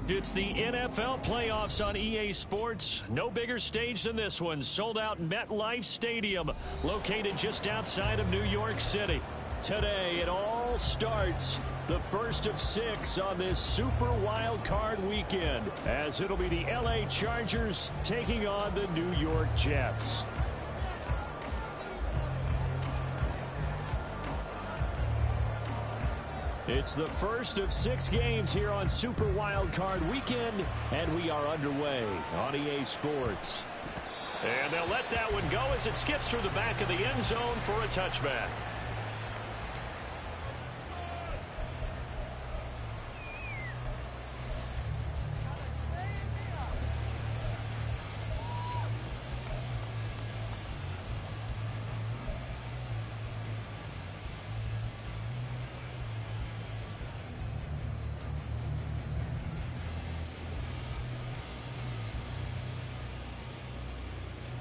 It's the NFL playoffs on EA Sports. No bigger stage than this one. Sold out MetLife Stadium, located just outside of New York City. Today, it all starts. The first of 6 on this Super Wild Card weekend, as it'll be the LA Chargers taking on the New York Jets. It's the first of 6 games here on Super Wild Card weekend, and we are underway on EA Sports. And they'll let that one go as it skips through the back of the end zone for a touchback.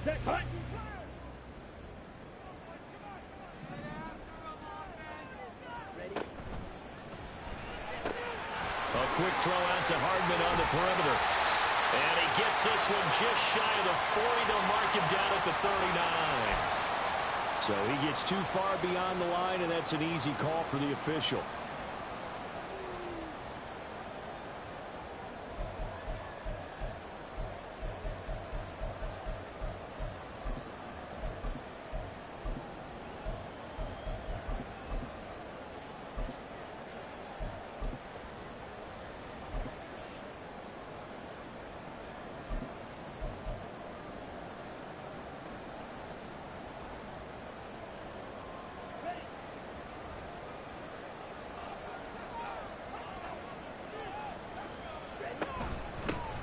A quick throw out to Hardman on the perimeter. And he gets this one just shy of the 40. They'll mark him down at the 39. So he gets too far beyond the line, and that's an easy call for the official.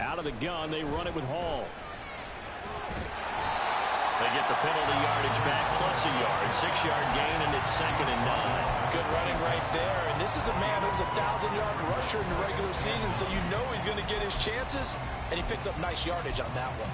Out of the gun, they run it with Hall. They get the penalty yardage back plus a yard. 6-yard gain, and it's 2nd and 9. Good running right there. And this is a man who was a 1,000-yard rusher in the regular season, so you know he's going to get his chances, and he picks up nice yardage on that one.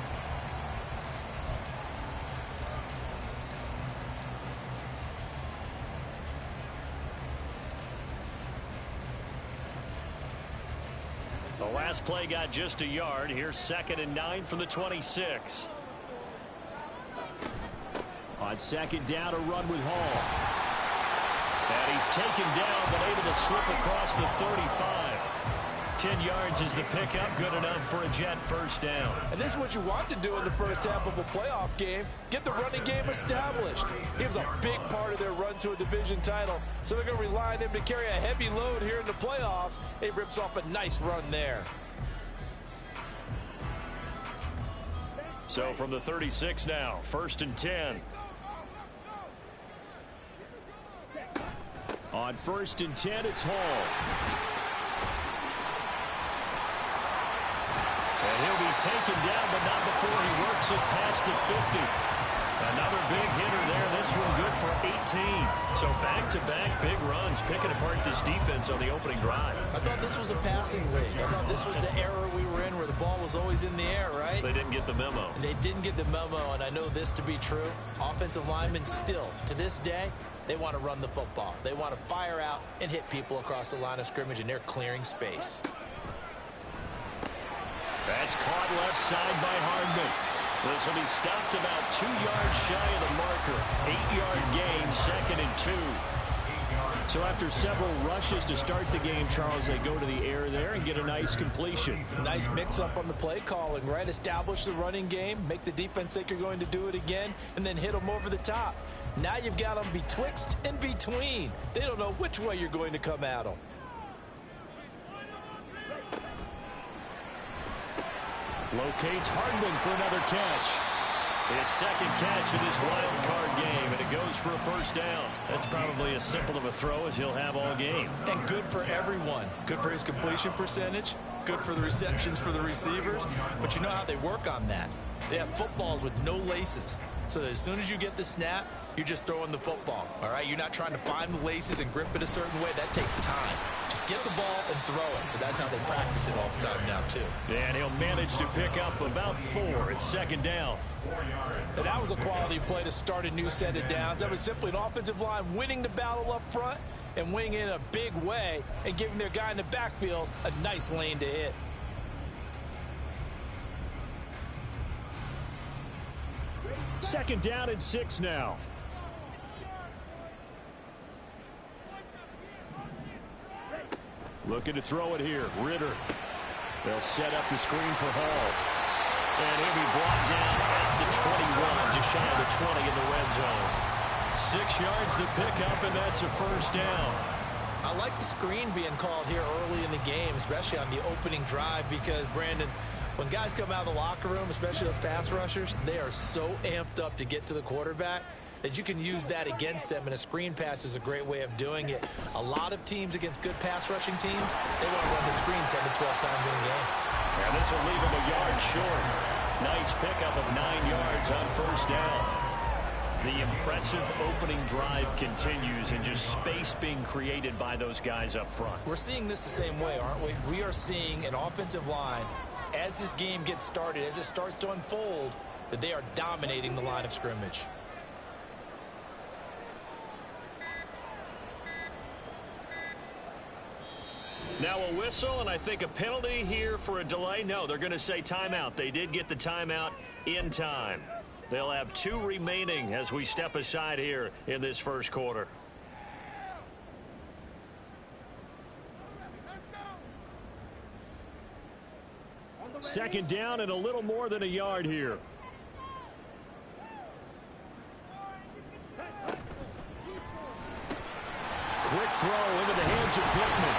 The last play got just a yard. Here's 2nd and 9 from the 26. On 2nd down, a run with Hall. And he's taken down, but able to slip across the 35. 10 yards is the pickup, good enough for a Jet first down. And this is what you want to do in the first half of a playoff game. Get the running game established. He was a big part of their run to a division title, so they're going to rely on him to carry a heavy load here in the playoffs. He rips off a nice run there. So from the 36 now, 1st and 10. On 1st and 10, it's Hall. And he'll be taken down, but not before he works it past the 50. Another big hitter there. This one good for 18. So back-to-back big runs, picking apart this defense on the opening drive. I thought this was a passing league. I thought this was the era we were in where the ball was always in the air, right? They didn't get the memo. They didn't get the memo, and I know this to be true. Offensive linemen still, to this day, they want to run the football. They want to fire out and hit people across the line of scrimmage, and they're clearing space. That's caught left side by Hardman. This will be stopped about 2 yards shy of the marker. 8-yard gain, 2nd and 2. So after several rushes to start the game, Charles, they go to the air there and get a nice completion. Nice mix-up on the play calling, right? Establish the running game, make the defense think you're going to do it again, and then hit them over the top. Now you've got them betwixt and between. They don't know which way you're going to come at them. Locates Hardman for another catch. His 2nd catch of this wild card game, and it goes for a first down. That's probably as simple of a throw as he'll have all game. And good for everyone. Good for his completion percentage. Good for the receptions for the receivers. But you know how they work on that. They have footballs with no laces. So that as soon as you get the snap, you're just throwing the football. All right, you're not trying to find the laces and grip it a certain way. That takes time. Just get the ball and throw it. So that's how they practice it all the time now, too. And he'll manage to pick up about 4. It's 2nd down. And that was a quality play to start a new set of downs. That was simply an offensive line winning the battle up front and winning in a big way and giving their guy in the backfield a nice lane to hit. Second down and 6 now. Looking to throw it here. Ritter. They'll set up the screen for Hall. And he'll be brought down at the 21, just shy of the 20 in the red zone. 6 yards the pickup, and that's a first down. I like the screen being called here early in the game, especially on the opening drive, because, Brandon, when guys come out of the locker room, especially those pass rushers, they are so amped up to get to the quarterback that you can use that against them, and a screen pass is a great way of doing it. A lot of teams against good pass rushing teams, they want to run the screen 10 to 12 times in a game. And this will leave him a yard short. Nice pickup of 9 yards on first down. The impressive opening drive continues, and just space being created by those guys up front. We're seeing this the same way, aren't we? We are seeing an offensive line, as this game gets started, as it starts to unfold, that they are dominating the line of scrimmage. Now a whistle, and I think a penalty here for a delay. No, they're going to say timeout. They did get the timeout in time. They'll have 2 remaining as we step aside here in this first quarter. Second down and a little more than a yard here. Quick throw into the hands of Pittman.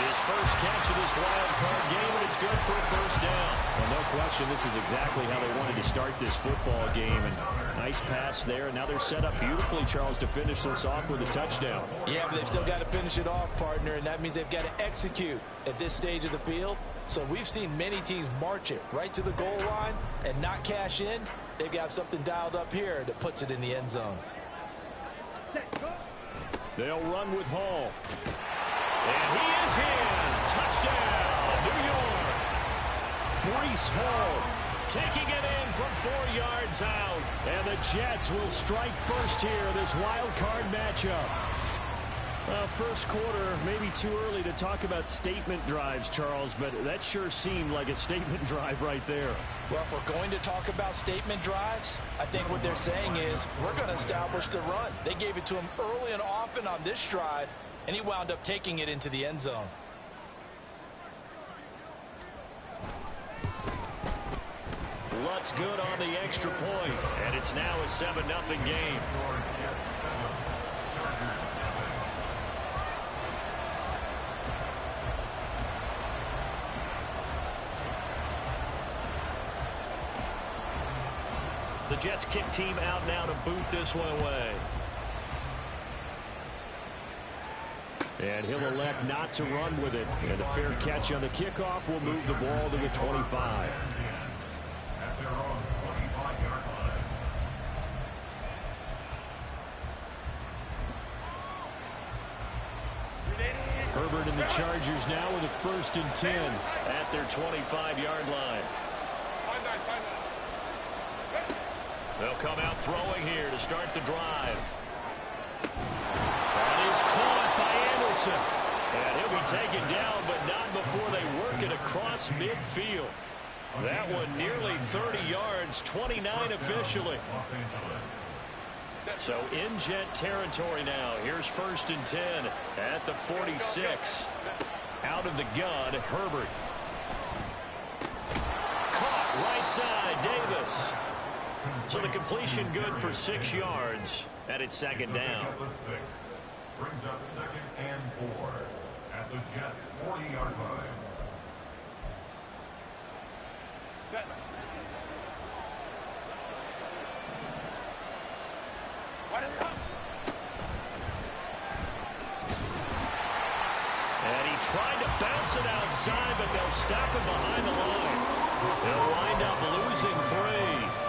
His first catch of this wild card game, and it's good for a first down. Well, no question, this is exactly how they wanted to start this football game. And nice pass there. Now they're set up beautifully, Charles, to finish this off with a touchdown. Yeah, but they've still got to finish it off, partner, and that means they've got to execute at this stage of the field. So we've seen many teams march it right to the goal line and not cash in. They've got something dialed up here that puts it in the end zone. They'll run with Hall. And he is in. Touchdown, New York. Breece Hall taking it in from 4 yards out. And the Jets will strike first here, this wild card matchup. First quarter, maybe too early to talk about statement drives, Charles, but that sure seemed like a statement drive right there. Well, if we're going to talk about statement drives, I think what they're saying is we're going to establish the run. They gave it to him early and often on this drive, and he wound up taking it into the end zone. Lutz good on the extra point, and it's now a 7-0 game. The Jets kick team out now to boot this one away. And he'll elect not to run with it. And a fair catch on the kickoff will move the ball to the 25. Herbert and the Chargers now with a 1st and 10 at their 25-yard line. They'll come out throwing here to start the drive. That is caught by Anderson. And he'll be taken down, but not before they work it across midfield. That one nearly 30 yards, 29 officially. So in Jet territory now. Here's 1st and 10 at the 46. Out of the gun, Herbert. Caught right side, Davis. So the completion good for 6 yards, and it's 2nd down. Brings up 2nd and 4 at the Jets' 40-yard line. And he tried to bounce it outside, but they'll stop him behind the line. They'll wind up losing 3,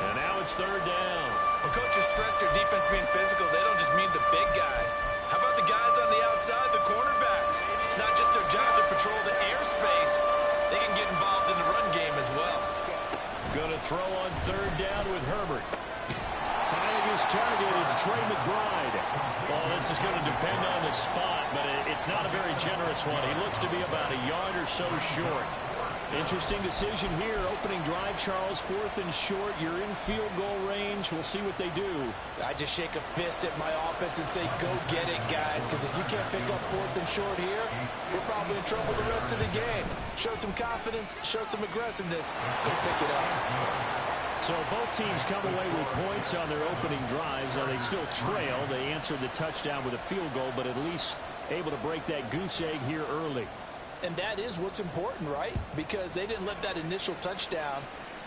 and now it's 3rd down. When coaches stress their defense being physical, they don't just mean the big guys. How about the guys on the outside, the cornerbacks? It's not just their job to patrol the airspace. They can get involved in the run game as well. Going to throw on 3rd down with Herbert. Finding his target, it's Trey McBride. Well, this is going to depend on the spot, but it's not a very generous one. He looks to be about a yard or so short. Interesting decision here. Opening drive, Charles, 4th and short. You're in field goal range. We'll see what they do. I just shake a fist at my offense and say, go get it, guys, because if you can't pick up 4th and short here, we're probably in trouble the rest of the game. Show some confidence, show some aggressiveness, go pick it up. So both teams come away with points on their opening drives. They still trail. They answered the touchdown with a field goal, but at least able to break that goose egg here early. And that is what's important, right? Because they didn't let that initial touchdown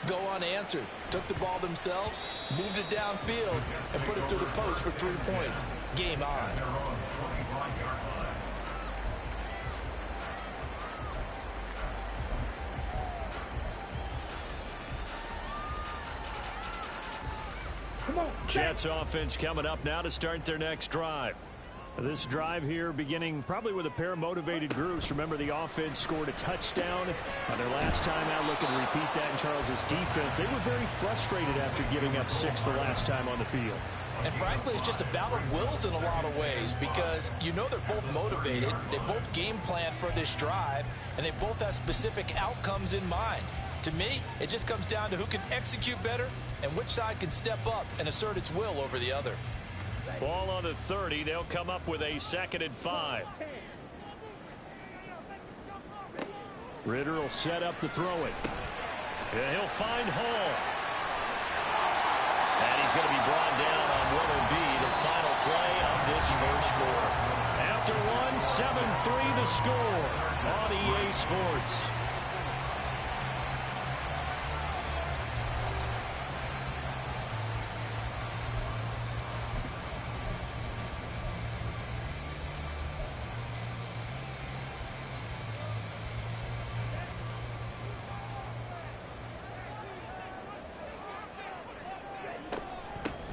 go unanswered. Took the ball themselves, moved it downfield, and put it through the post for 3 points. Game on. Jets offense coming up now to start their next drive. This drive here beginning probably with a pair of motivated groups. Remember, the offense scored a touchdown on their last time out. Looking to repeat that in Charles's defense. They were very frustrated after giving up 6 the last time on the field. And frankly, it's just a battle of wills in a lot of ways because you know they're both motivated. They both game plan for this drive, and they both have specific outcomes in mind. To me, it just comes down to who can execute better and which side can step up and assert its will over the other. Ball on the 30. They'll come up with a 2nd and 5. Ritter will set up to throw it. And he'll find Hall. And he's going to be brought down on what will be the final play of this first quarter. After 7-3 the score on EA Sports.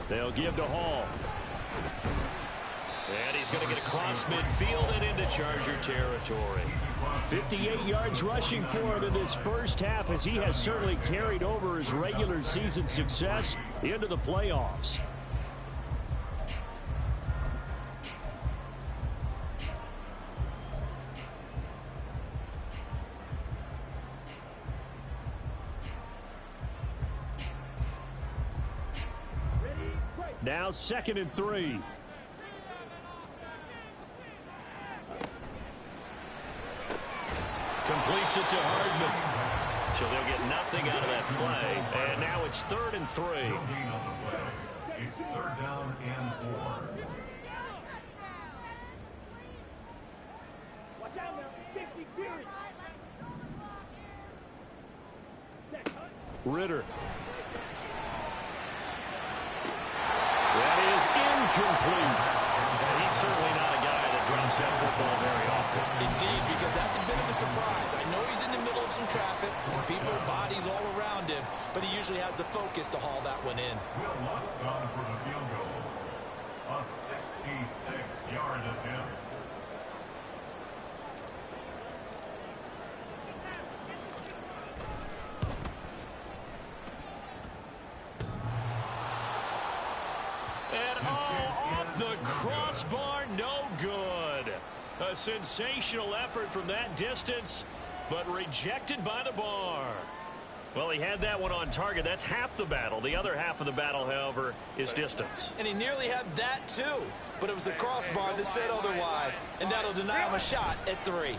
They'll give to Hall. And he's going to get across midfield and into Charger territory. 58 yards rushing for him in this first half as he has certainly carried over his regular season success into the playoffs. Now 2nd and 3. Completes it to Hardman. So they'll get nothing out of that play. And now it's 3rd and 3. It's 3rd down and 4. Watch out now. Safety clearance. Ritter. That is incomplete. He's certainly not a guy that drops that football very often. Indeed, because that's a bit of a surprise. I know he's in the middle of some traffic and people, bodies all around him, but he usually has the focus to haul that one in. Will Watson for the field goal. A 66-yard attempt. Crossbar, no good. A sensational effort from that distance, but rejected by the bar. Well, he had that one on target. That's half the battle. The other half of the battle, however, is distance. And he nearly had that, too. But it was the crossbar that said otherwise, and that'll deny him a shot at 3.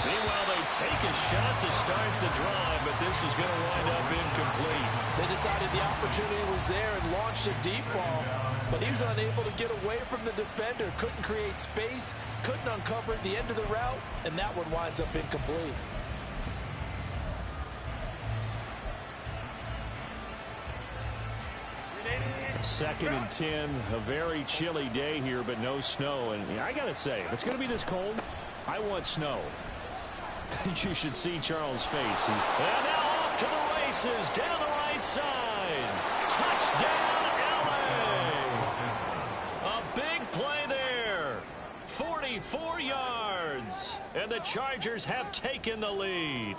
Meanwhile, they take a shot to start the drive, but this is going to wind up incomplete. They decided the opportunity was there and launched a deep ball, but he was unable to get away from the defender, couldn't create space, couldn't uncover the end of the route, and that one winds up incomplete. Second and 10, a very chilly day here, but no snow. And I got to say, if it's going to be this cold, I want snow. You should see Charles' face. And now off to the races, down the right side. Touchdown, LA. A big play there. 44 yards. And the Chargers have taken the lead.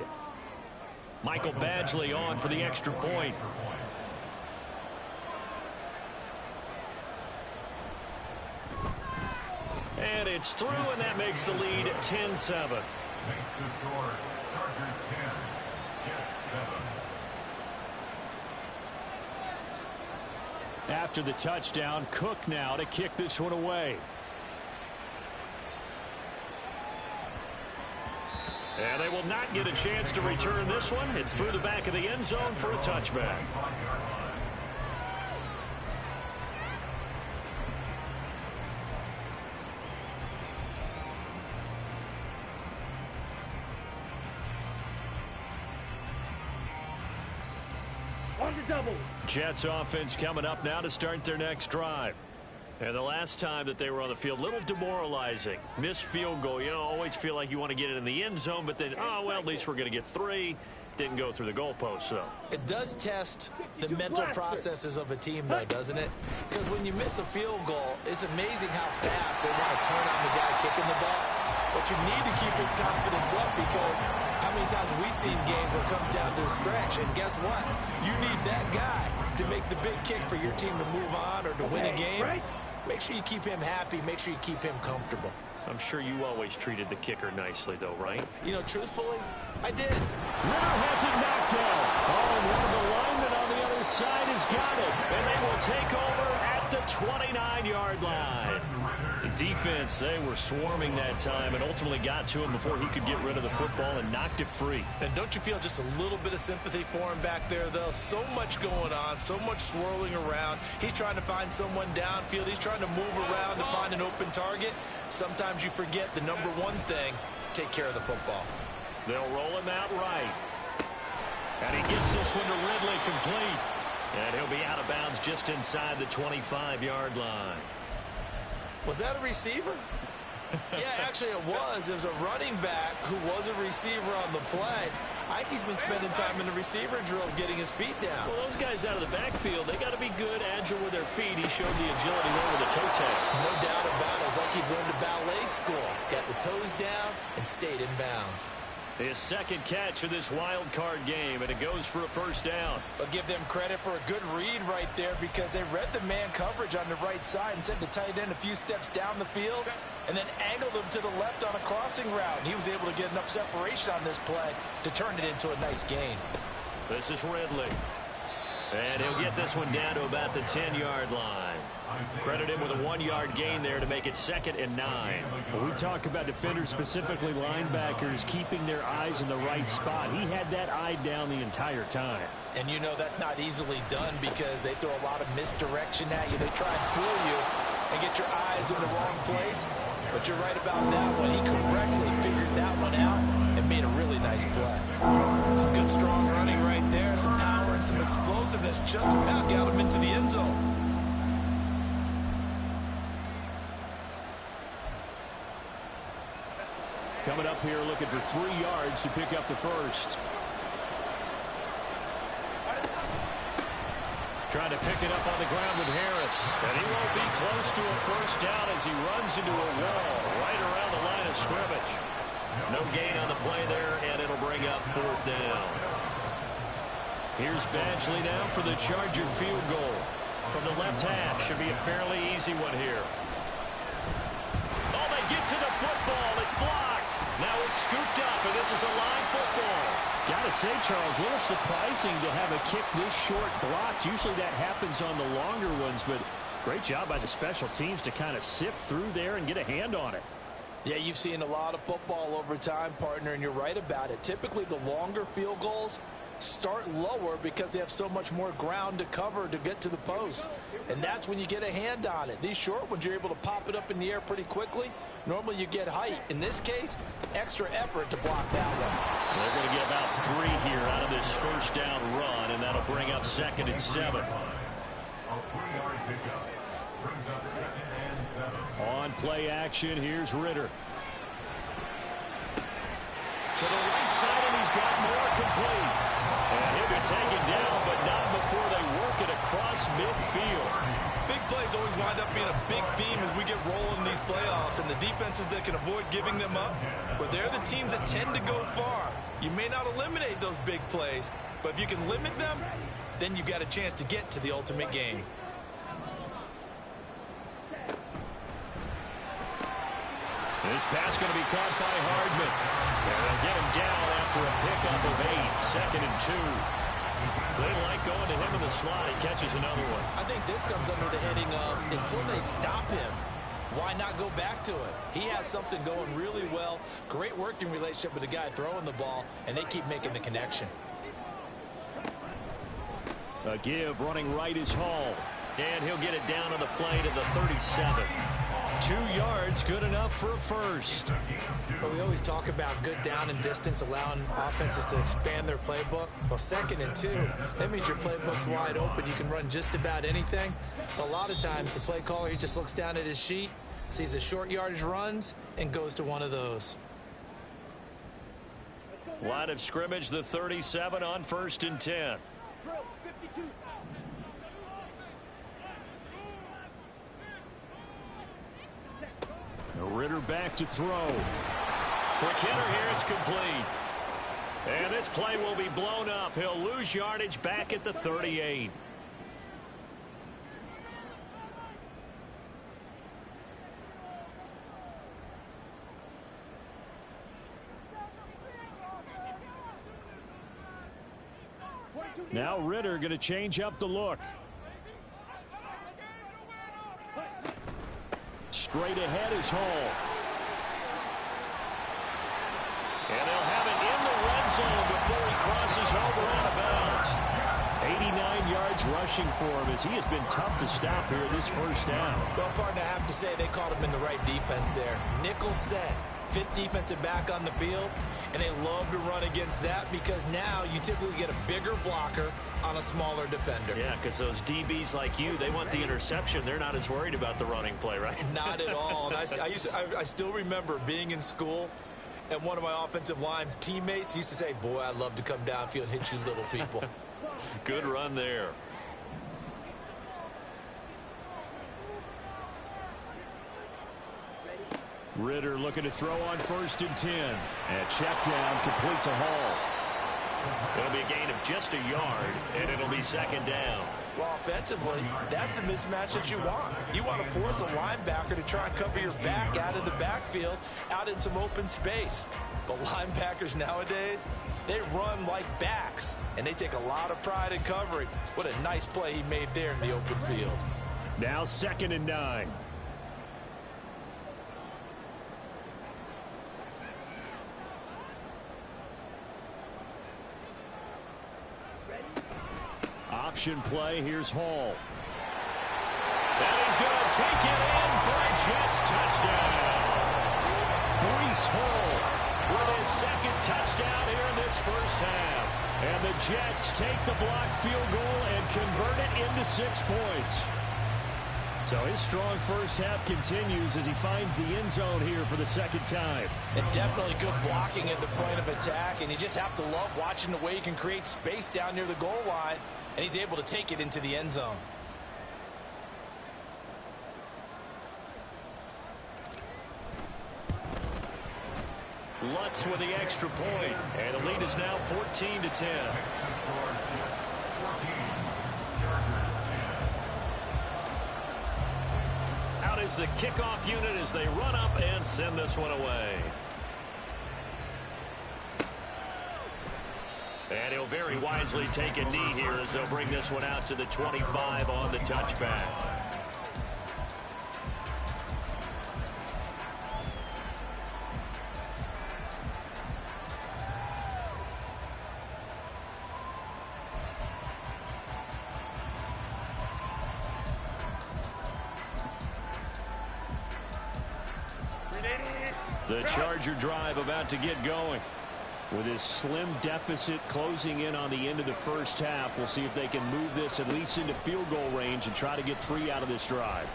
Michael Badgley on for the extra point. And it's through, and that makes the lead 10-7. Makes the score Chargers 10, Jets 7. After the touchdown, Cook now to kick this one away. And they will not get a chance to return this one. It's through the back of the end zone for a touchback. On the double. Jets offense coming up now to start their next drive. And the last time that they were on the field, little demoralizing. Missed field goal. You know, always feel like you want to get it in the end zone, but then, oh, well, at least we're going to get 3. Didn't go through the goalpost, so. It does test the mental processes of a team, though, doesn't it? Because when you miss a field goal, it's amazing how fast they want to turn on the guy kicking the ball. But you need to keep his confidence up, because how many times have we seen games where it comes down to the stretch, and guess what? You need that guy to make the big kick for your team to move on or to win a game. Make sure you keep him happy. Make sure you keep him comfortable. I'm sure you always treated the kicker nicely, though, right? You know, truthfully, I did. Ritter has it knocked down. Oh, and one of the linemen on the other side has got it. And they will take over at the 29-yard line. The defense, they were swarming that time and ultimately got to him before he could get rid of the football and knocked it free. And don't you feel just a little bit of sympathy for him back there, though? So much going on, so much swirling around. He's trying to find someone downfield. He's trying to move around to find an open target. Sometimes you forget the number one thing, take care of the football. They'll roll him out right. And he gets this one to Ridley complete. And he'll be out of bounds just inside the 25-yard line. Was that a receiver? Yeah, actually it was. It was a running back who was a receiver on the play. I think he's been spending time in the receiver drills getting his feet down. Well, those guys out of the backfield, they got to be good, agile with their feet. He showed the agility there with a toe tag. No doubt about it. It's like he'd run to ballet school. Got the toes down and stayed in bounds. His second catch of this wild card game, and it goes for a first down. I'll give them credit for a good read right there, because they read the man coverage on the right side and sent the tight end a few steps down the field and then angled him to the left on a crossing route. And he was able to get enough separation on this play to turn it into a nice gain. This is Ridley. And he'll get this one down to about the 10-yard line. Credit him with a 1-yard gain there to make it 2nd and 9. When we talk about defenders, specifically linebackers, keeping their eyes in the right spot, he had that eye down the entire time. And you know that's not easily done, because they throw a lot of misdirection at you. They try and fool you and get your eyes in the wrong place. But you're right about that one. He correctly figured that one out and made a really nice play. Some good strong running right there. Some power and some explosiveness. Just about got him into the end zone. Coming up here looking for 3 yards to pick up the first. Trying to pick it up on the ground with Harris. And he won't be close to a first down as he runs into a wall right around the line of scrimmage. No gain on the play there, and it'll bring up 4th down. Here's Badgley now for the Charger field goal. From the left half, should be a fairly easy one here. Oh, they get to the football. It's blocked. Now it's scooped up, and this is a line football. Gotta say, Charles, a little surprising to have a kick this short blocked. Usually that happens on the longer ones, but great job by the special teams to kind of sift through there and get a hand on it. Yeah, you've seen a lot of football over time, partner, and you're right about it. Typically, the longer field goals start lower because they have so much more ground to cover to get to the post. And that's when you get a hand on it. These short ones, you're able to pop it up in the air pretty quickly. Normally, you get height. In this case, extra effort to block that one. They're going to get about 3 here out of this first down run, and that'll bring up 2nd and 7. A 3-yard pickup brings up 2nd and 7. On play action, here's Ritter. To the right side, and he's got more complete. And he'll be taken down, but not before they work it across midfield. Big plays always wind up being a big theme as we get rolling in these playoffs, and the defenses that can avoid giving them up, but they're the teams that tend to go far. You may not eliminate those big plays, but if you can limit them, then you've got a chance to get to the ultimate game. This pass going to be caught by Hardman. And they'll get him down after a pickup of 8, 2nd and 2. They like going to him in the slot. He catches another one. I think this comes under the heading of until they stop him, why not go back to it? He has something going really well. Great working relationship with the guy throwing the ball, and they keep making the connection. A give running right is Hall. And he'll get it down on the play to the 37. 2 yards, good enough for a first. But we always talk about good down and distance, allowing offenses to expand their playbook. Well, 2nd and 2, that means your playbook's wide open. You can run just about anything. A lot of times, the play caller, he just looks down at his sheet, sees the short yardage runs, and goes to one of those. Line of scrimmage, the 37 on 1st and 10. Ritter back to throw. Quick hitter here, it's complete. And this play will be blown up. He'll lose yardage back at the 38. Now Ritter going to change up the look. Straight ahead is Hall. And they'll have it in the red zone before he crosses over out of bounds. 89 yards rushing for him as he has been tough to stop here this first down. Well, partner, I have to say they caught him in the right defense there. Nickel set, 5th defensive back on the field, and they love to run against that because now you typically get a bigger blocker on a smaller defender. Yeah, because those DBs like you, they want the interception. They're not as worried about the running play, right? Not at all. And I still remember being in school, and one of my offensive line teammates used to say, boy, I'd love to come downfield and hit you little people. Good run there. Ritter looking to throw on 1st and 10. And check down, complete to Hall. It'll be a gain of just a yard, and it'll be 2nd down. Well, offensively, that's the mismatch that you want. You want to force a linebacker to try and cover your back out of the backfield, out in some open space. But linebackers nowadays, they run like backs, and they take a lot of pride in covering. What a nice play he made there in the open field. Now 2nd and 9. Option play, here's Hall. And he's going to take it in for a Jets touchdown. Breece Hall with his 2nd touchdown here in this first half. And the Jets take the blocked field goal and convert it into 6 points. So his strong first half continues as he finds the end zone here for the 2nd time. And definitely good blocking at the point of attack, and you just have to love watching the way he can create space down near the goal line, and he's able to take it into the end zone. Lutz with the extra point, and the lead is now 14-10. Out is the kickoff unit as they run up and send this one away. And he'll very wisely take a knee here as they'll bring this one out to the 25 on the touchback. The Charger drive about to get going. With his slim deficit closing in on the end of the first half, we'll see if they can move this at least into field goal range and try to get 3 out of this drive.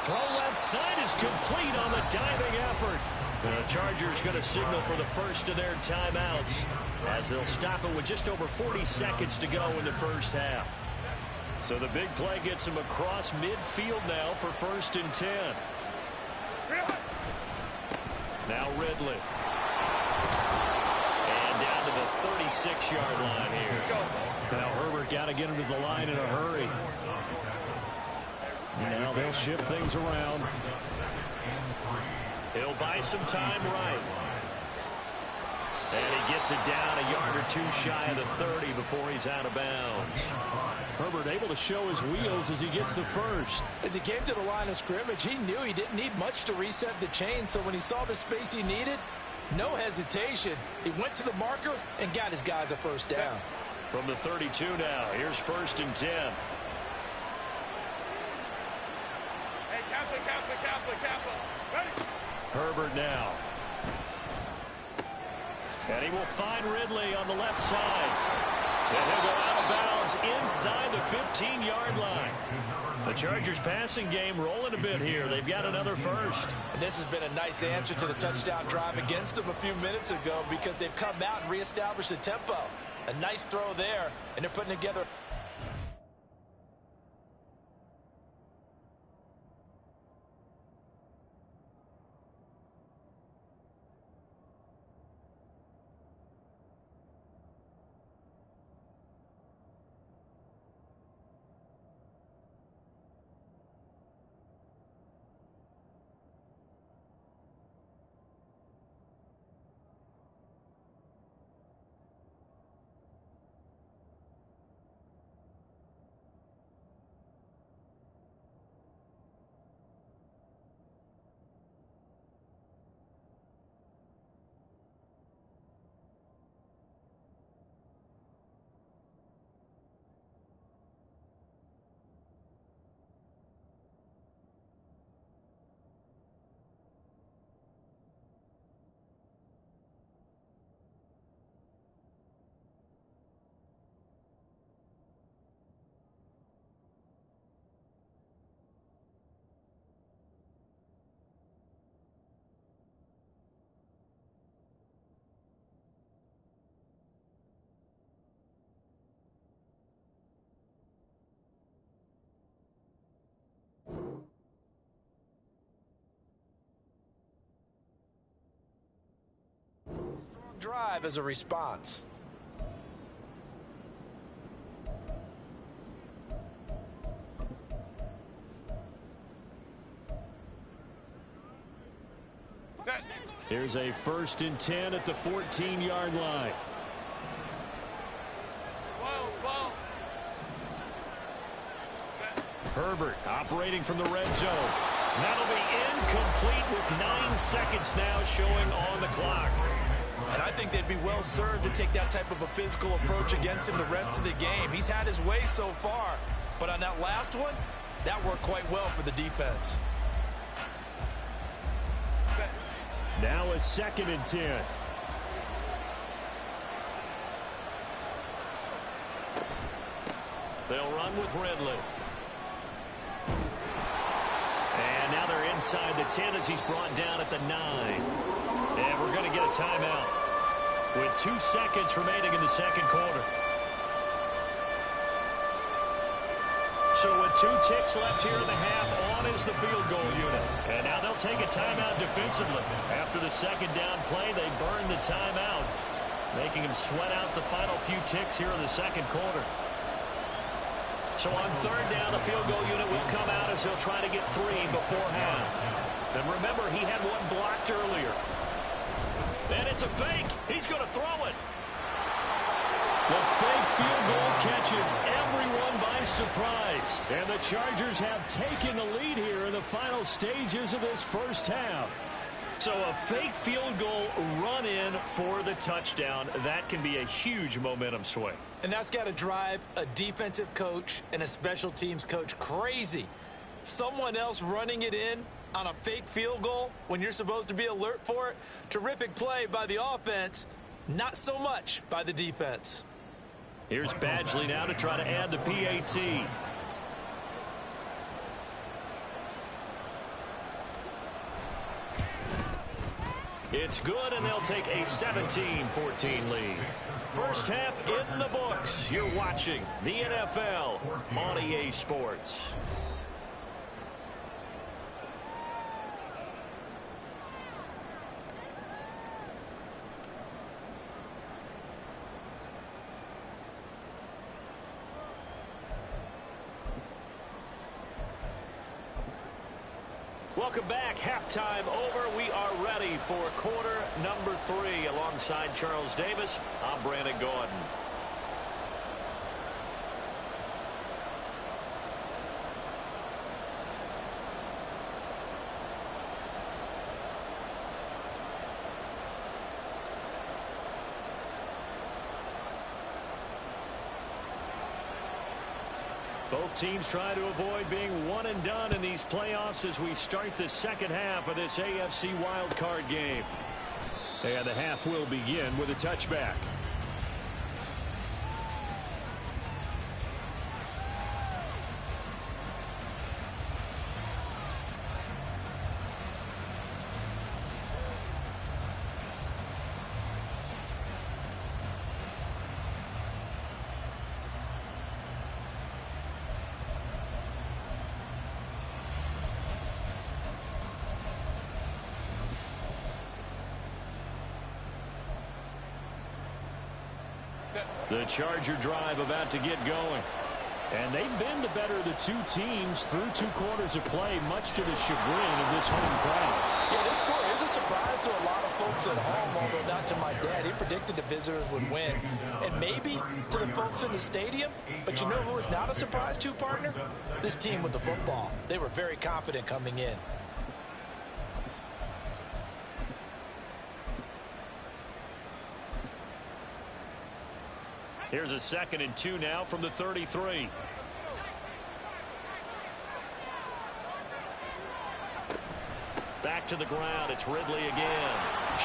Throw left side is complete on the diving effort. The Chargers going to signal for the first of their timeouts as they'll stop it with just over 40 seconds to go in the first half. So the big play gets him across midfield now for 1st and 10. Now Ridley. And down to the 36-yard line here. Now Herbert got to get him to the line in a hurry. Now they'll shift things around. He'll buy some time right. And he gets it down a yard or two shy of the 30 before he's out of bounds. Herbert able to show his wheels as he gets the first. As he came to the line of scrimmage, he knew he didn't need much to reset the chain, so when he saw the space he needed, no hesitation. He went to the marker and got his guys a first down. From the 32 now, here's 1st and 10. Hey, Kaplan. Ready? Herbert now. And he will find Ridley on the left side. And he'll go out of bounds inside the 15-yard line. The Chargers passing game rolling a bit here. They've got another first. And this has been a nice answer to the touchdown drive against them a few minutes ago because they've come out and reestablished the tempo. A nice throw there, and they're putting together. Drive as a response. Here's a 1st and 10 at the 14-yard line. Herbert operating from the red zone. That'll be incomplete with 9 seconds now showing on the clock. And I think they'd be well served to take that type of a physical approach against him the rest of the game. He's had his way so far, but on that last one, that worked quite well for the defense. Now a 2nd and 10. They'll run with Ridley. And now they're inside the 10 as he's brought down at the 9. And we're going to get a timeout with 2 seconds remaining in the second quarter. So with 2 ticks left here in the half, on is the field goal unit. And now they'll take a timeout defensively. After the second down play, they burn the timeout, making them sweat out the final few ticks here in the second quarter. So on 3rd down, the field goal unit will come out as he'll try to get 3 before half. And remember, he had 1 blocked earlier. And it's a fake. He's going to throw it. The fake field goal catches everyone by surprise. And the Chargers have taken the lead here in the final stages of this first half. So a fake field goal run in for the touchdown. That can be a huge momentum swing. And that's got to drive a defensive coach and a special teams coach crazy. Someone else running it in on a fake field goal when you're supposed to be alert for it. Terrific play by the offense, not so much by the defense. Here's Badgley now to try to add the PAT. It's good, and they'll take a 17-14 lead. First half in the books. You're watching the NFL on EA Sports. Welcome back. Halftime over. We are ready for quarter number 3. Alongside Charles Davis, I'm Brandon Gordon. Both teams try to avoid being one and done in these playoffs as we start the second half of this AFC wildcard game. And the half will begin with a touchback. The Charger drive about to get going. And they've been the better of the two teams through 2 quarters of play, much to the chagrin of this home crowd. Yeah, this score is a surprise to a lot of folks at home, although not to my dad. He predicted the visitors would win. And maybe to the folks in the stadium. But you know who is not a surprise to, partner? This team with the football. They were very confident coming in. Here's a 2nd and 2 now from the 33. Back to the ground. It's Ridley again.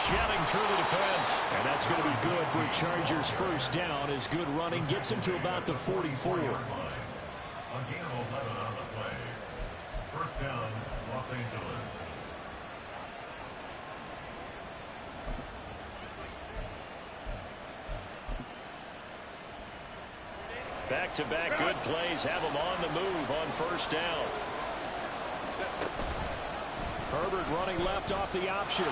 Shedding through the defense. And that's going to be good for a Chargers first down as good running gets him to about the 44. A gain of 11 on the play. First down, Los Angeles. Back-to-back good plays have him on the move on first down. Herbert running left off the option.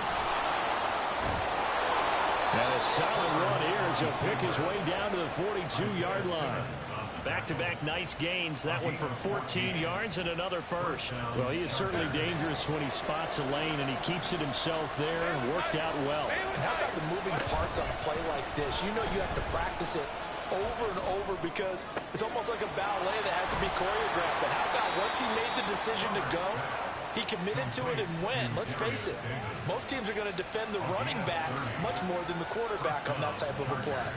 And a solid run here as he'll pick his way down to the 42-yard line. Back-to-back nice gains. That one for 14 yards and another first. Well, he is certainly dangerous when he spots a lane, and he keeps it himself there and worked out well. And how about the moving parts on a play like this? You know you have to practice it over and over because it's almost like a ballet that has to be choreographed. But how about once he made the decision to go, he committed to it and went. Let's face it, most teams are going to defend the running back much more than the quarterback on that type of a play.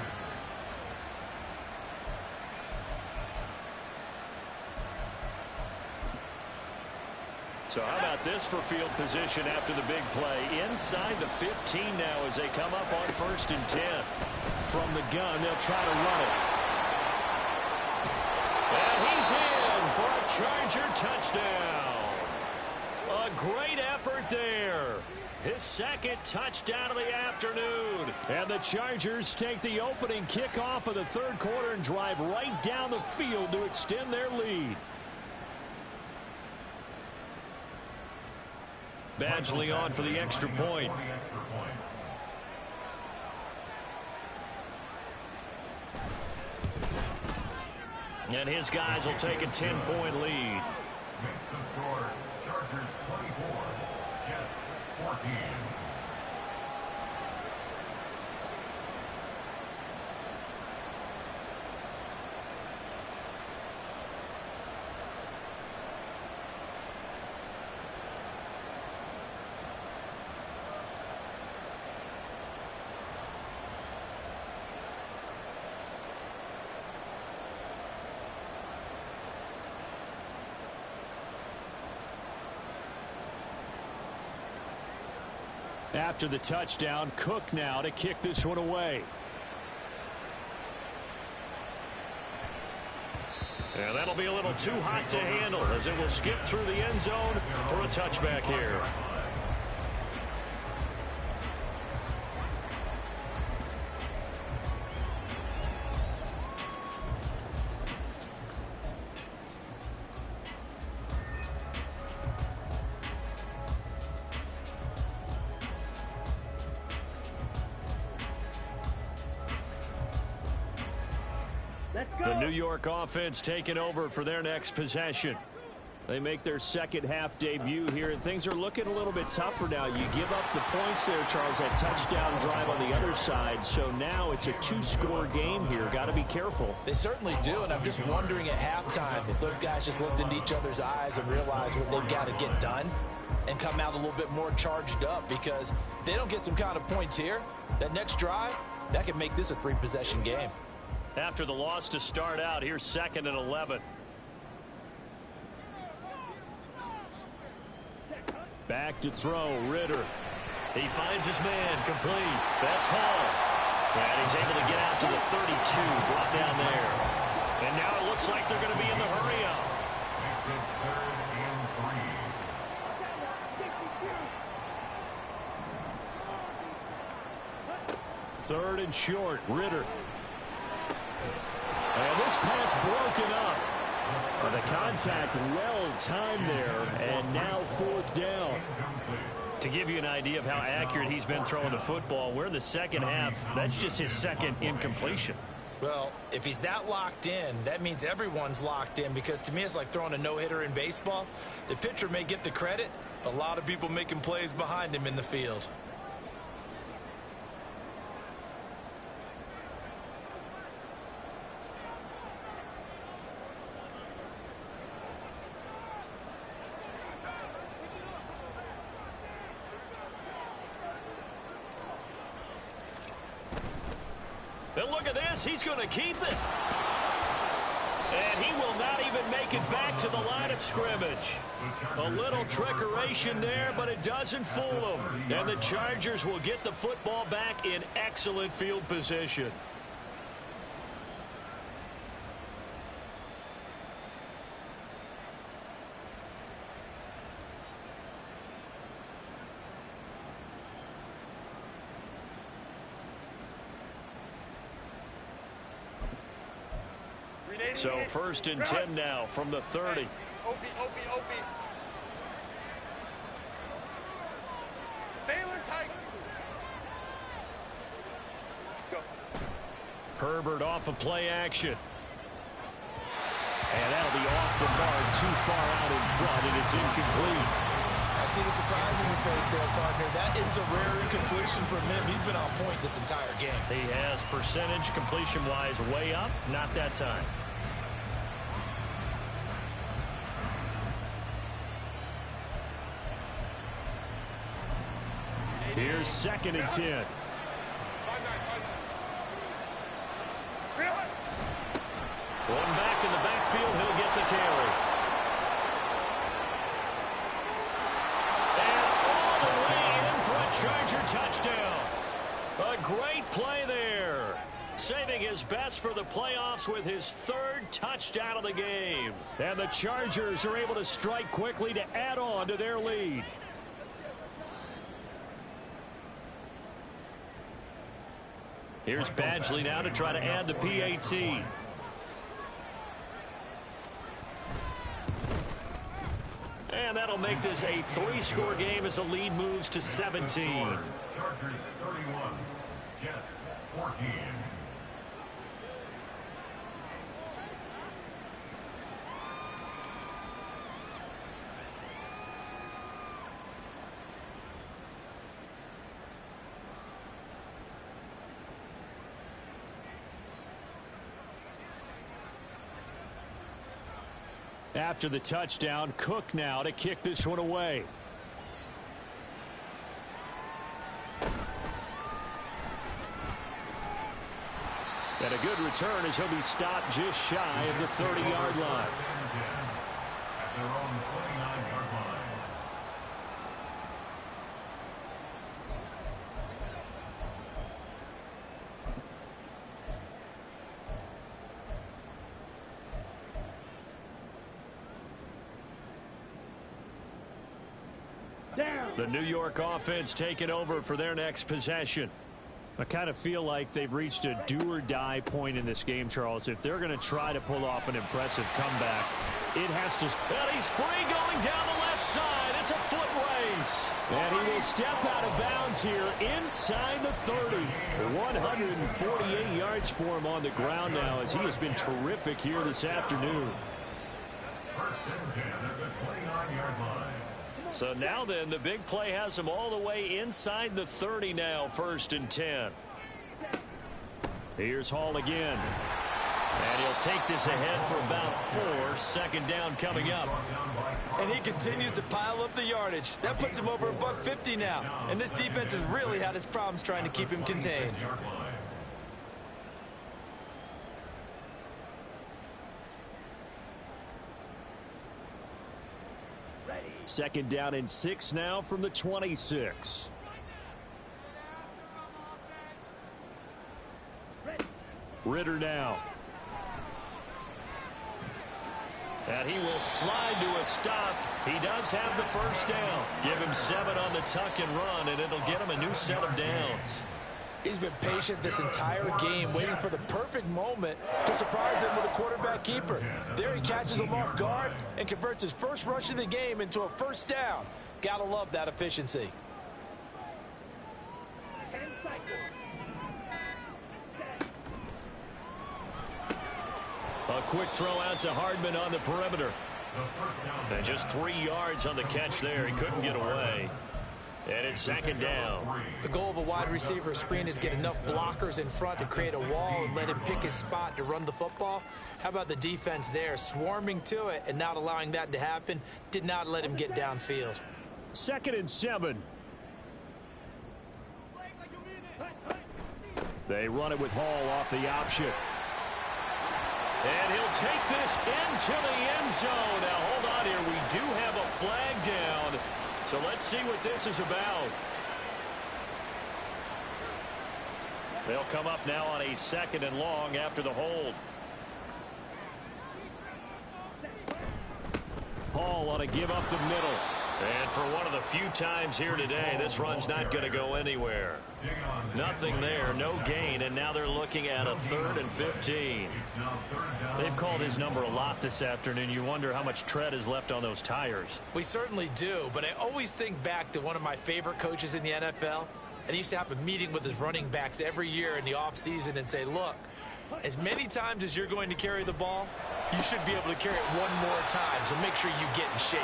So how about this for field position after the big play? Inside the 15 now as they come up on 1st and 10. From the gun, they'll try to run it. And he's in for a Charger touchdown. A great effort there. His 2nd touchdown of the afternoon. And the Chargers take the opening kickoff of the 3rd quarter and drive right down the field to extend their lead. Badgley on for the extra point. And his guys will take a 10-point lead. Makes the score Chargers 24, Jets 14. After the touchdown, Cook now to kick this one away. And that'll be a little too hot to handle as it will skip through the end zone for a touchback here. The New York offense taking over for their next possession. They make their second half debut here, and things are looking a little bit tougher now. You give up the points there, Charles, that touchdown drive on the other side. So now it's a two-score game here. Got to be careful. They certainly do, and I'm just wondering at halftime if those guys just looked into each other's eyes and realized what they've got to get done and come out a little bit more charged up, because if they don't get some kind of points here, that next drive, that could make this a three-possession game. After the loss to start out, here's 2nd and 11. Back to throw, Ritter. He finds his man, complete. That's Hall. And he's able to get out to the 32, brought down there. And now it looks like they're going to be in the hurry-up. Makes it 3rd and 3. 3rd and short, Ritter. And this pass broken up. The contact well-timed there, and now 4th down. To give you an idea of how accurate he's been throwing the football, we're in the second half. That's just his second incompletion. Well, if he's that locked in, that means everyone's locked in, because to me it's like throwing a no-hitter in baseball. The pitcher may get the credit, a lot of people making plays behind him in the field. And look at this. He's going to keep it. And he will not even make it back to the line of scrimmage. A little trickeration there, but it doesn't fool him. And the Chargers will get the football back in excellent field position. So 1st and 10 now from the 30. Opie. Baylor Tigers. Go. Herbert off of play action. And that'll be off the mark, too far out in front, and it's incomplete. I see the surprise in your face there, partner. That is a rare incompletion from him. He's been on point this entire game. He has percentage completion-wise way up, not that time. Here's 2nd and 10. One back in the backfield, he'll get the carry. And all the way in for a Charger touchdown. A great play there. Saving his best for the playoffs with his 3rd touchdown of the game. And the Chargers are able to strike quickly to add on to their lead. Here's Badgley now to try to add the PAT. And that'll make this a 3-score game as the lead moves to 17. Chargers 31, Jets 14. After the touchdown, Cook now to kick this one away. And a good return as he'll be stopped just shy of the 30-yard line. At their own 29-yard line. The New York offense taking over for their next possession. I kind of feel like they've reached a do-or-die point in this game, Charles. If they're going to try to pull off an impressive comeback, it has to... Well, he's free going down the left side. It's a foot race. And he will step out of bounds here inside the 30. 148 yards for him on the ground now, as he has been terrific here this afternoon. First and 10 at the 29-yard line. So now then, the big play has them all the way inside the 30 now, 1st and 10. Here's Hall again. And he'll take this ahead for about 4. 2nd down coming up. And he continues to pile up the yardage. That puts him over $150 now. And this defense has really had its problems trying to keep him contained. 2nd down and 6 now from the 26. Ritter now. And he will slide to a stop. He does have the 1st down. Give him 7 on the tuck and run, and it'll get him a new set of downs. He's been patient this entire game, waiting for the perfect moment to surprise him with a quarterback keeper. There he catches him off guard and converts his first rush of the game into a 1st down. Gotta love that efficiency. A quick throw out to Hardman on the perimeter. And just 3 yards on the catch there. He couldn't get away. And it's 2nd down. The goal of a wide receiver screen is get enough blockers in front to create a wall and let him pick his spot to run the football. How about the defense there, swarming to it and not allowing that to happen? Did not let him get downfield. 2nd and 7. They run it with Hall off the option. And he'll take this into the end zone. Now, hold on here. We do have a flag down. So let's see what this is about. They'll come up now on a 2nd and long after the hold. Hall on a give up the middle. And for one of the few times here today, this run's not going to go anywhere. Nothing there, no gain, and now they're looking at a 3rd and 15. They've called his number a lot this afternoon. You wonder how much tread is left on those tires. We certainly do, but I always think back to one of my favorite coaches in the NFL. And he used to have a meeting with his running backs every year in the offseason and say, look, as many times as you're going to carry the ball, you should be able to carry it one more time, so make sure you get in shape.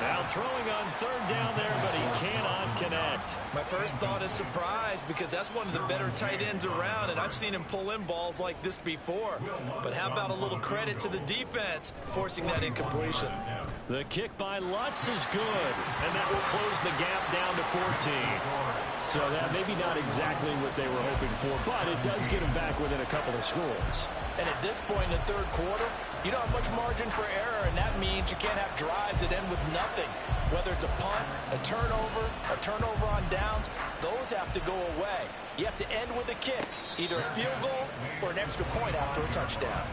Now throwing on 3rd down there, but he cannot connect. My first thought is surprise, because that's one of the better tight ends around, and I've seen him pull in balls like this before. But how about a little credit to the defense forcing that incompletion? The kick by Lutz is good, and that will close the gap down to 14. So that maybe not exactly what they were hoping for, but it does get them back within a couple of scores. And at this point in the 3rd quarter, you don't have much margin for error, and that means you can't have drives that end with nothing. Whether it's a punt, a turnover on downs, those have to go away. You have to end with a kick, either a field goal or an extra point after a touchdown.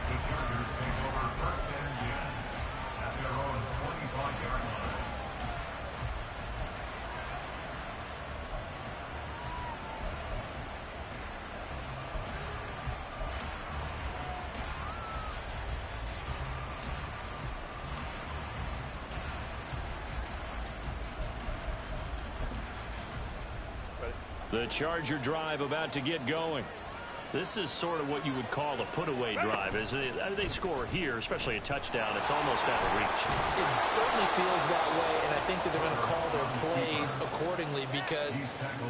The Chargers take over 1st and 10 at their own 25-yard line. The Charger drive about to get going. This is sort of what you would call a put-away drive. As they score here, especially a touchdown, it's almost out of reach. It certainly feels that way, and I think that they're going to call their plays accordingly, because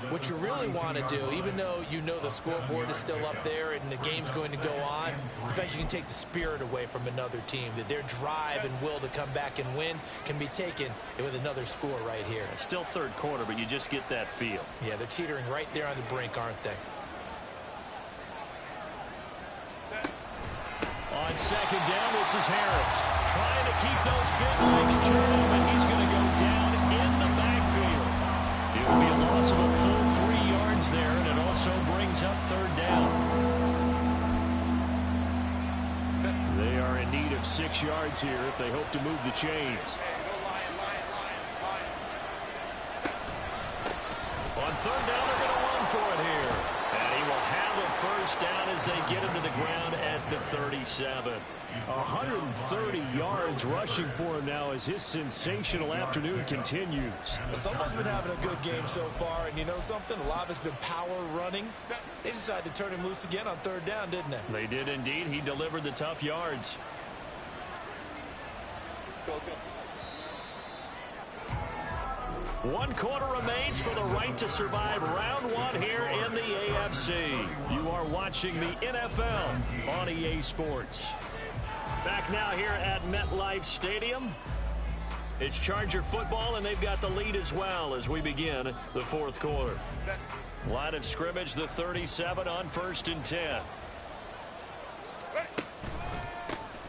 what you really want to do, even though you know the scoreboard is still up there and the game's going to go on, in fact, you can take the spirit away from another team, that their drive and will to come back and win can be taken with another score right here. It's still 3rd quarter, but you just get that feel. Yeah, they're teetering right there on the brink, aren't they? On 2nd down, this is Harris. Trying to keep those big legs churning, but he's going to go down in the backfield. It will be a loss of a full 3 yards there, and it also brings up 3rd down. They are in need of 6 yards here if they hope to move the chains. On 3rd down, they're going to run for it here. And he will have a 1st down as they get him to the ground at the 37. 130 yards rushing for him now as his sensational afternoon continues. Someone's been having a good game so far, and you know something? A lot of it's been power running. They decided to turn him loose again on 3rd down, didn't they? They did indeed. He delivered the tough yards. 1 quarter remains for the right to survive round 1 here in the AFC. You are watching the NFL on EA Sports. Back now here at MetLife Stadium. It's Charger football, and they've got the lead as well as we begin the 4th quarter. Line of scrimmage, the 37 on 1st and 10.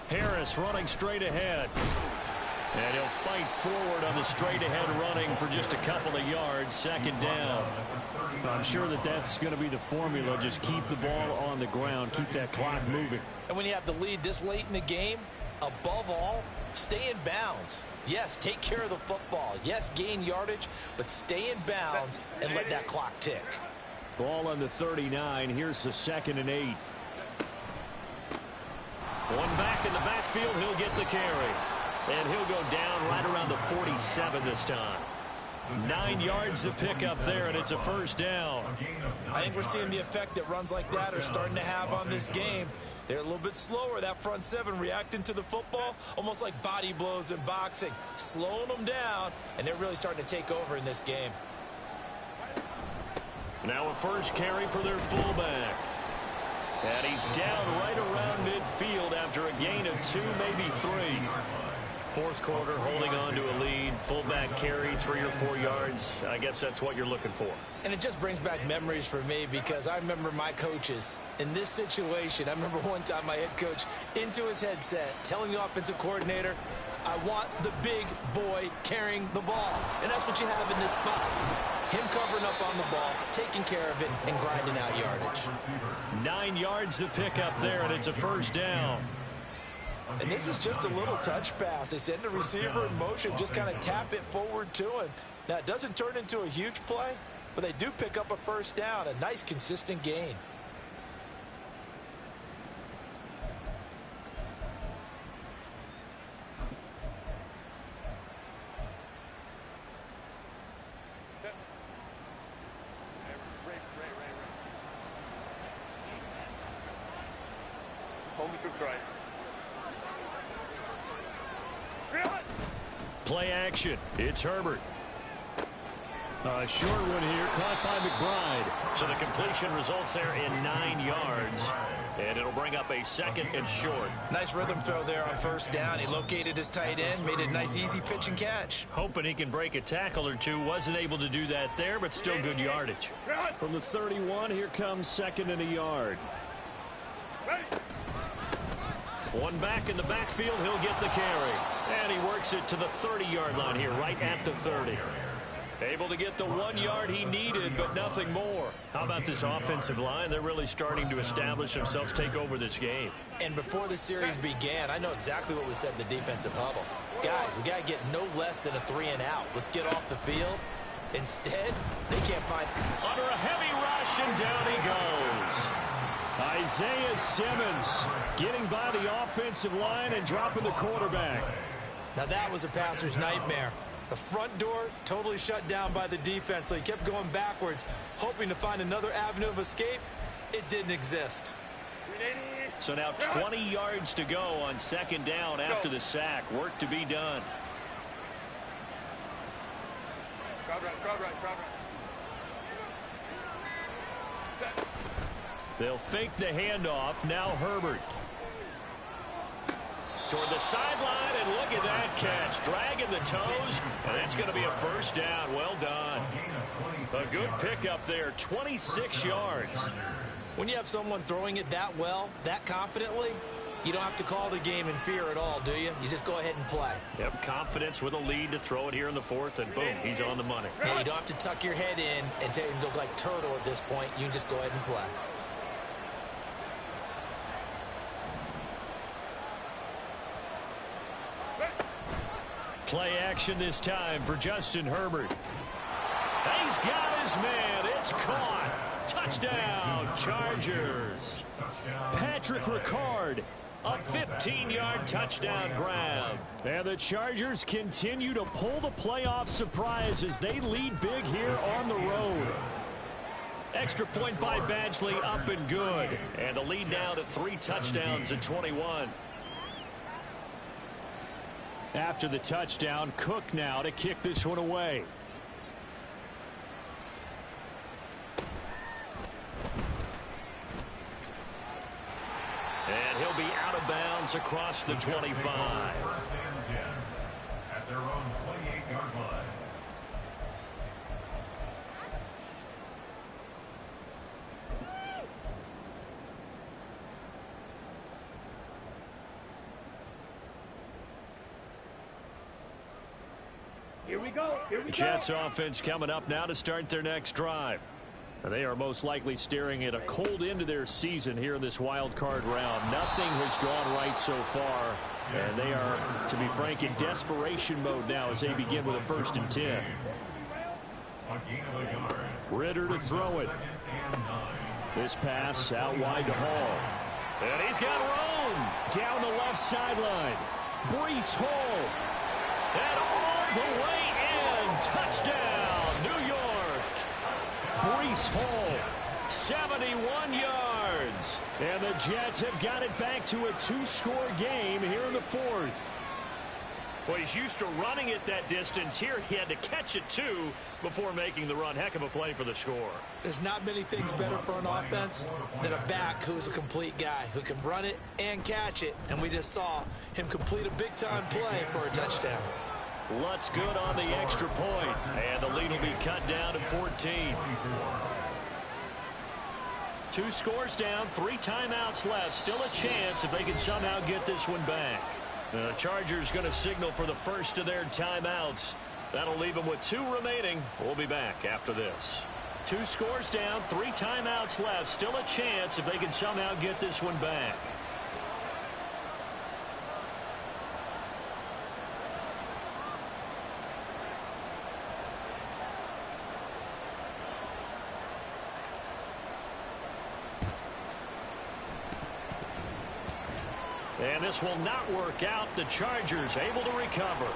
Harris running straight ahead. And he'll fight forward on the straight-ahead running for just a couple of yards. 2nd down. I'm sure that's going to be the formula. Just keep the ball on the ground. Keep that clock moving. And when you have the lead this late in the game, above all, stay in bounds. Yes, take care of the football. Yes, gain yardage, but stay in bounds and let that clock tick. Ball on the 39. Here's the 2nd and 8. One back in the backfield. He'll get the carry. And he'll go down right around the 47 this time. 9 yards to pick up there, and it's a 1st down. I think we're seeing the effect that runs like that are starting to have on this game. They're a little bit slower, that front 7, reacting to the football, almost like body blows in boxing, slowing them down, and they're really starting to take over in this game. Now a 1st carry for their fullback. And he's down right around midfield after a gain of 2, maybe 3. 4th quarter, holding on to a lead. Fullback carry, 3 or 4 yards. I guess that's what you're looking for. And it just brings back memories for me because I remember my coaches in this situation. I remember one time my head coach into his headset telling the offensive coordinator, I want the big boy carrying the ball. And that's what you have in this spot. Him covering up on the ball, taking care of it, and grinding out yardage. 9 yards to pick up there, and it's a 1st down. And this is just a little touch pass. They send the receiver in motion, just kind of tap it forward to him. Now, it doesn't turn into a huge play, but they do pick up a 1st down, a nice, consistent gain. Hold the troops right. Play action. It's Herbert. A short one here, caught by McBride. So the completion results there in 9 yards. And it'll bring up a 2nd and short. Nice rhythm throw there on 1st down. He located his tight end, made it a nice, easy pitch and catch. Hoping he can break a tackle or two. Wasn't able to do that there, but still good yardage. From the 31, here comes 2nd and a yard. One back in the backfield, he'll get the carry. And he works it to the 30-yard line here, right at the 30. Able to get the 1 yard he needed, but nothing more. How about this offensive line? They're really starting to establish themselves, take over this game. And before the series began, I know exactly what we said in the defensive huddle. Guys, we got to get no less than a 3 and out. Let's get off the field. Instead, they can't find... Under a heavy rush, and down he goes. Isaiah Simmons getting by the offensive line and dropping the quarterback. Now that was a passer's nightmare. The front door totally shut down by the defense, so he kept going backwards, hoping to find another avenue of escape. It didn't exist. So now 20 yards to go on 2nd down after the sack. Work to be done. Crowd right. They'll fake the handoff. Now Herbert. Toward the sideline, and look at that catch. Dragging the toes, and that's going to be a 1st down. Well done. A good pickup there, 26 yards. When you have someone throwing it that well, that confidently, you don't have to call the game in fear at all, do you? You just go ahead and play. Yep, confidence with a lead to throw it here in the 4th, and boom, he's on the money. Yeah, you don't have to tuck your head in and look like turtle at this point. You can just go ahead and play. Play action this time for Justin Herbert. He's got his man. It's caught. Touchdown, Chargers. Patrick Ricard, A 15-yard touchdown grab. And the Chargers continue to pull the playoff surprise as they lead big here on the road. Extra point by Badgley, up and good. And the lead now to 3 touchdowns at 21. After the touchdown, Cook now to kick this one away. And he'll be out of bounds across the 25. At their own 28-yard line. Here we go. Jets offense coming up now to start their next drive. They are most likely staring at a cold end to their season here in this wild card round. Nothing has gone right so far, and they are, to be frank, in desperation mode now as they begin with a 1st and 10. Ritter to throw it. This pass out wide to Hall. And he's got room down the left sideline. Breece Hall. And all the way in. Touchdown, New York. Breece Hall, 71 yards. And the Jets have got it back to a 2-score game here in the 4th. Well, he's used to running it that distance. Here he had to catch it, too, before making the run. Heck of a play for the score. There's not many things better for an offense than a back who is a complete guy who can run it and catch it. And we just saw him complete a big-time play for a touchdown. Lutz good on the extra point. And the lead will be cut down to 14. 2 scores down, 3 timeouts left. Still a chance if they can somehow get this one back. The Chargers going to signal for the first of their timeouts. That'll leave them with 2 remaining. We'll be back after this. 2 scores down, 3 timeouts left. Still a chance if they can somehow get this one back. And this will not work out. The Chargers able to recover.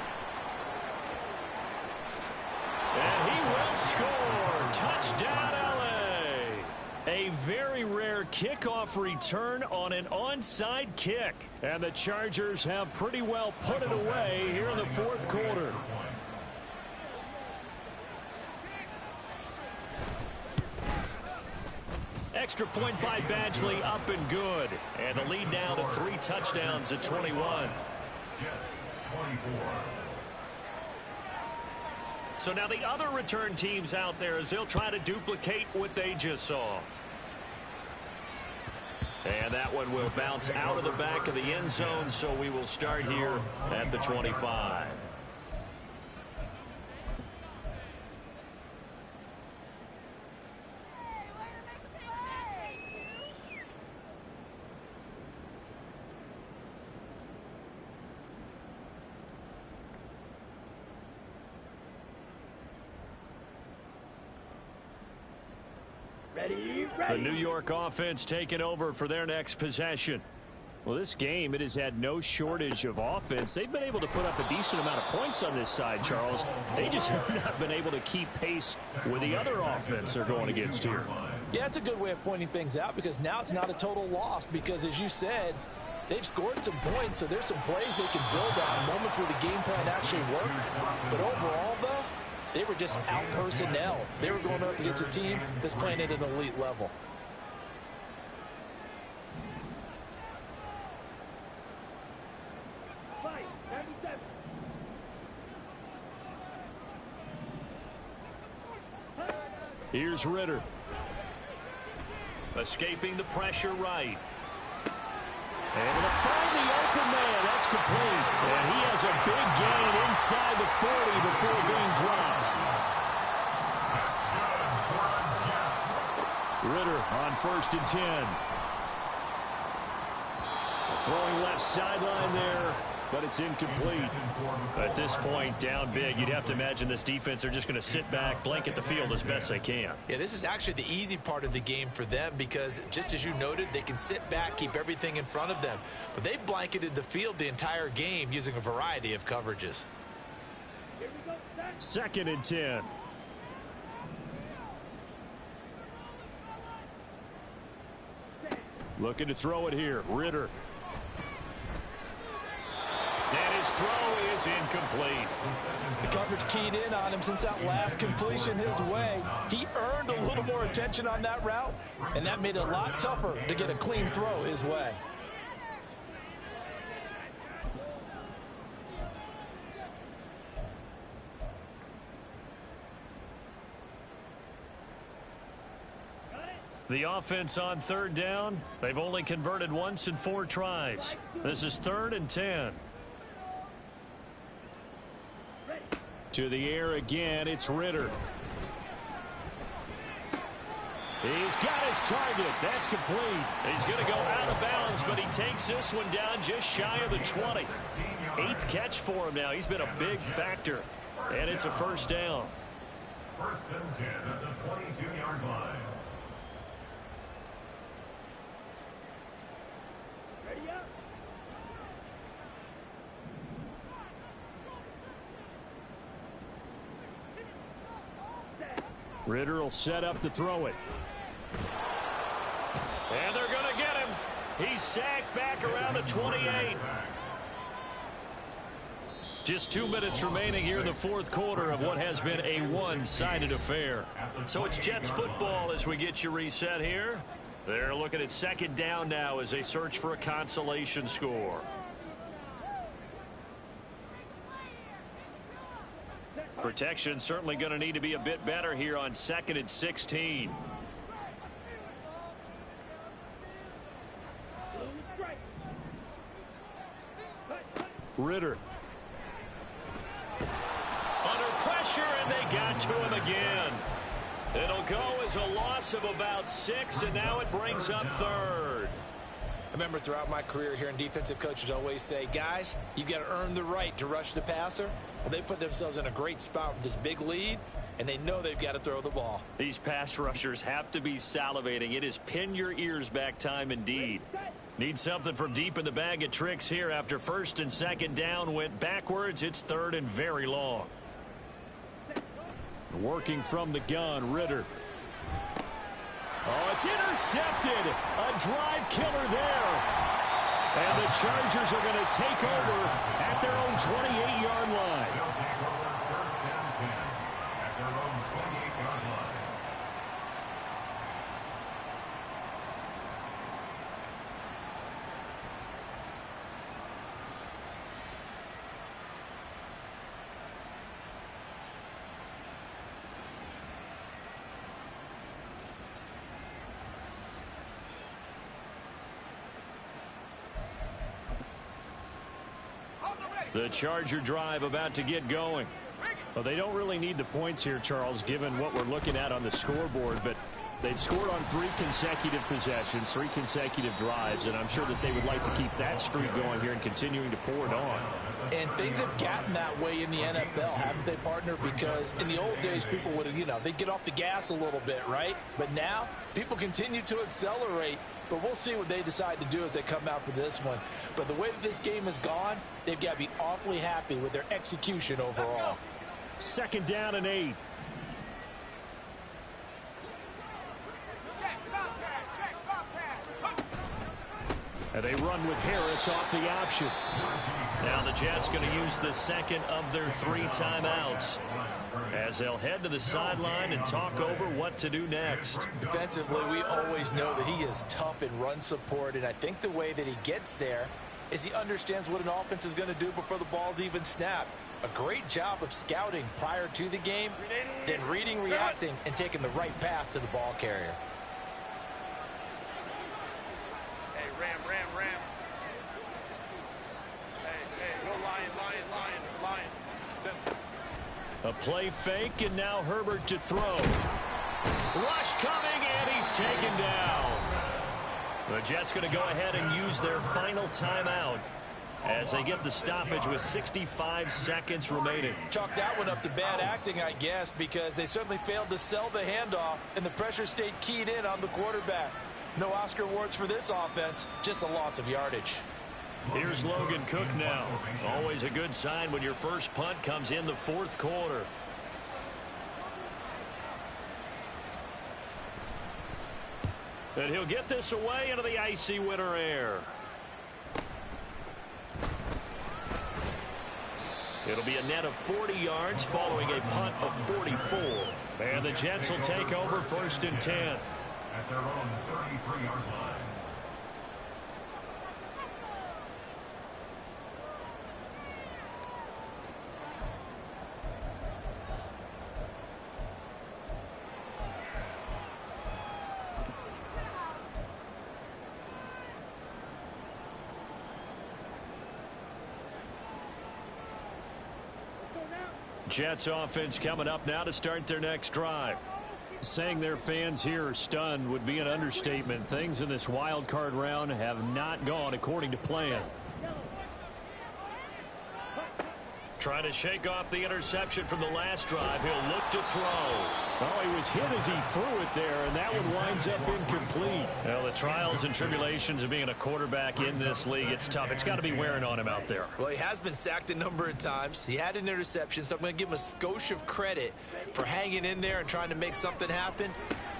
And he will score. Touchdown, LA. A very rare kickoff return on an onside kick. And the Chargers have pretty well put it away here in the 4th quarter. Extra point by Badgley, up and good. And the lead now to 3 touchdowns at 21. Jets 24. So now the other return teams out there as they'll try to duplicate what they just saw. And that one will bounce out of the back of the end zone, so we will start here at the 25. The New York offense taking over for their next possession. Well, this game, it has had no shortage of offense. They've been able to put up a decent amount of points on this side, Charles. They just have not been able to keep pace with the other offense they're going against here. Yeah, it's a good way of pointing things out because now it's not a total loss because, as you said, they've scored some points, so there's some plays they can build on, moments where the game plan actually worked. But overall, though, they were just out personnel. They were going up against a team that's playing at an elite level. Here's Ritter. Escaping the pressure right. Able to find the open man. That's complete. And he has a big gain inside the 40 before being dropped. Ritter on 1st and 10. Throwing left sideline there, but it's incomplete. At this point, down big, you'd have to imagine this defense are just going to sit back, blanket the field as best they can. Yeah, this is actually the easy part of the game for them because, just as you noted, they can sit back, keep everything in front of them. But they've blanketed the field the entire game using a variety of coverages. 2nd and 10. Looking to throw it here. Ritter. And his throw is incomplete. The coverage keyed in on him since that last completion his way. He earned a little more attention on that route, and that made it a lot tougher to get a clean throw his way. The offense on third down. They've only converted once in 4 tries. This is 3rd and 10. To the air again, it's Ritter. He's got his target. That's complete. He's going to go out of bounds, but he takes this one down just shy of the 20. 8th catch for him now. He's been a big factor. And it's a first down. 1st and 10 at the 22-yard line. Ritter will set up to throw it. And they're going to get him. He's sacked back around the 28. Just 2 minutes remaining here in the 4th quarter of what has been a one-sided affair. So it's Jets football as we get you reset here. They're looking at 2nd down now as they search for a consolation score. Protection certainly going to need to be a bit better here on 2nd and 16. Ritter. Under pressure, and they got to him again. It'll go as a loss of about 6, and now it brings up 3rd. I remember throughout my career hearing defensive coaches always say, guys, you got to earn the right to rush the passer. Well, they put themselves in a great spot with this big lead, and they know they've got to throw the ball. These pass rushers have to be salivating. It is pin your ears back time indeed. Need something from deep in the bag of tricks here after 1st and 2nd down went backwards. It's 3rd and very long. Working from the gun, Ritter. Oh, it's intercepted. A drive killer there. And the Chargers are going to take over at their own 28-yard line. They'll take over 1st and 10 at their own 28-yard line. The Charger drive about to get going. Well, they don't really need the points here, Charles, given what we're looking at on the scoreboard, but they've scored on 3 consecutive possessions, 3 consecutive drives, and I'm sure that they would like to keep that streak going here and continuing to pour it on. And things have gotten that way in the NFL, haven't they, partner? Because in the old days, people would, they'd get off the gas a little bit, right? But now, people continue to accelerate. But we'll see what they decide to do as they come out for this one. But the way that this game has gone, they've got to be awfully happy with their execution overall. 2nd down and 8. And they run with Harris off the option. Now the Jets going to use the 2nd of their 3 timeouts as they'll head to the sideline and talk over what to do next. Defensively, we always know that he is tough in run support, and I think the way that he gets there is he understands what an offense is going to do before the ball's even snapped. A great job of scouting prior to the game, then reading, reacting, and taking the right path to the ball carrier. Hey, Ram. Hey, go Lion. A play fake, and now Herbert to throw. Rush coming, and he's taken down. The Jets going to go ahead and use their final timeout as they get the stoppage with 65 seconds remaining. Chalk that one up to bad acting, I guess, because they certainly failed to sell the handoff, and the pressure stayed keyed in on the quarterback. No Oscar awards for this offense, just a loss of yardage. Here's Logan Cook now. Always a good sign when your first punt comes in the 4th quarter. And he'll get this away into the icy winter air. It'll be a net of 40 yards following a punt of 44. And the Jets will take over 1st and 10. At their own 33-yard line. Jets offense coming up now to start their next drive. Saying their fans here are stunned would be an understatement. Things in this wild card round have not gone according to plan. Trying to shake off the interception from the last drive. He'll look to throw. Oh, he was hit as he threw it there, and that one winds up incomplete. Well, the trials and tribulations of being a quarterback in this league, it's tough. It's got to be wearing on him out there. Well, he has been sacked a number of times. He had an interception, so I'm going to give him a skosh of credit for hanging in there and trying to make something happen,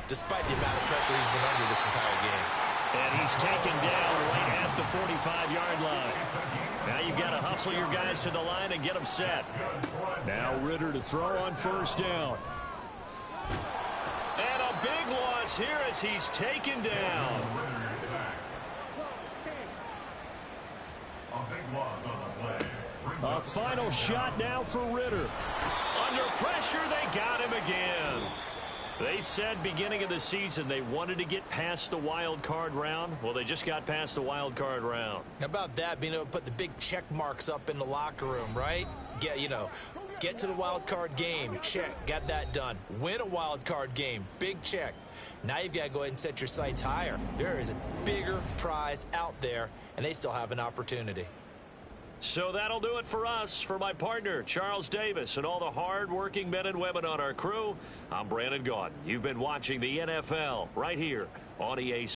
despite the amount of pressure he's been under this entire game. And he's taken down right at the 45-yard line. Now you've got to hustle your guys to the line and get them set. Now Ritter to throw on 1st down. And a big loss here as he's taken down. A big loss on the play. A final shot now for Ritter. Under pressure, they got him again. They said beginning of the season they wanted to get past the wild card round. Well, they just got past the wild card round. How about that, being able to put the big check marks up in the locker room, right? Get to the wild card game, check, got that done. Win a wild card game, big check. Now you've got to go ahead and set your sights higher. There is a bigger prize out there, and they still have an opportunity. So that'll do it for us. For my partner, Charles Davis, and all the hard-working men and women on our crew, I'm Brandon Gaudin. You've been watching the NFL right here on EA Sports.